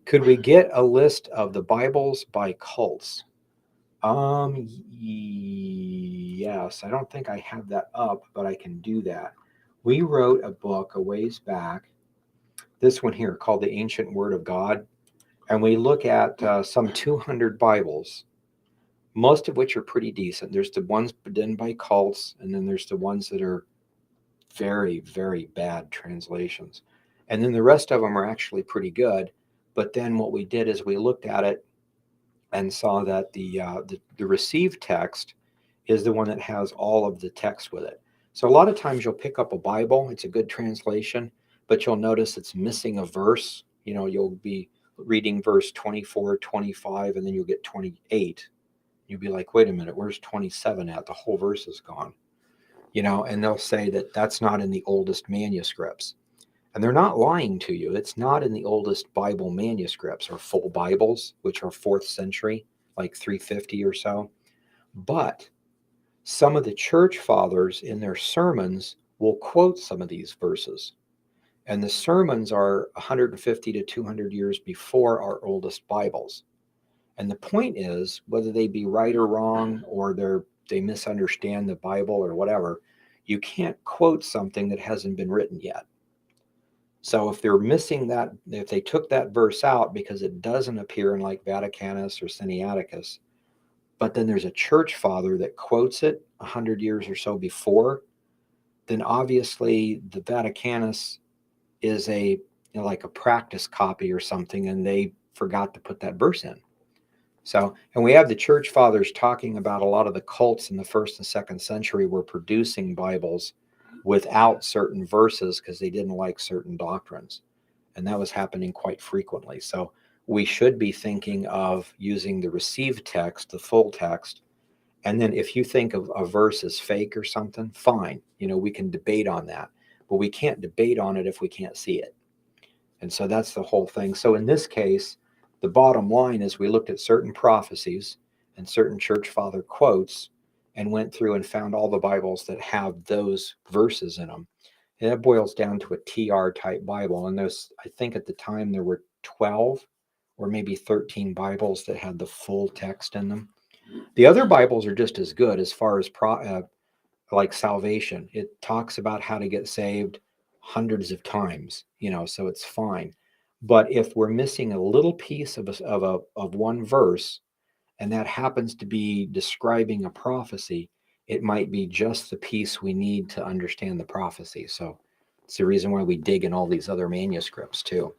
Could we get a list of the Bibles by cults? Yes, I don't think I have that up, but I can do that. We wrote a book a ways back, this one here called The Ancient Word of God, and we look at some 200 Bibles, most of which are pretty decent. There's the ones done by cults, and then there's the ones that are very, very bad translations. And then the rest of them are actually pretty good. But then what we did is we looked at it and saw that the received text is the one that has all of the text with it. So a lot of times you'll pick up a Bible, it's a good translation, but you'll notice it's missing a verse. You'll be reading verse 24, 25, and then you'll get 28. You'll be like, wait a minute, where's 27 at? The whole verse is gone. And they'll say that that's not in the oldest manuscripts. And they're not lying to you. It's not in the oldest Bible manuscripts or full Bibles, which are fourth century, like 350 or so. But some of the church fathers in their sermons will quote some of these verses. And the sermons are 150 to 200 years before our oldest Bibles. And the point is, whether they be right or wrong, or they misunderstand the Bible or whatever, you can't quote something that hasn't been written yet. So if they're missing that, if they took that verse out because it doesn't appear in like Vaticanus or Sinaiticus, but then there's a church father that quotes it 100 years or so before, then obviously the Vaticanus is like a practice copy or something, and they forgot to put that verse in. So, and we have the church fathers talking about a lot of the cults in the first and second century were producing Bibles without certain verses because they didn't like certain doctrines. And that was happening quite frequently. So we should be thinking of using the received text, the full text. And then if you think of a verse as fake or something, fine. We can debate on that. But we can't debate on it if we can't see it. And so that's the whole thing. So in this case, the bottom line is we looked at certain prophecies and certain church father quotes and went through and found all the Bibles that have those verses in them. And it boils down to a TR type Bible. And I think at the time there were 12 or maybe 13 Bibles that had the full text in them. The other Bibles are just as good as far as like salvation. It talks about how to get saved hundreds of times, so it's fine. But if we're missing a little piece of one verse, and that happens to be describing a prophecy, it might be just the piece we need to understand the prophecy. So it's the reason why we dig in all these other manuscripts too.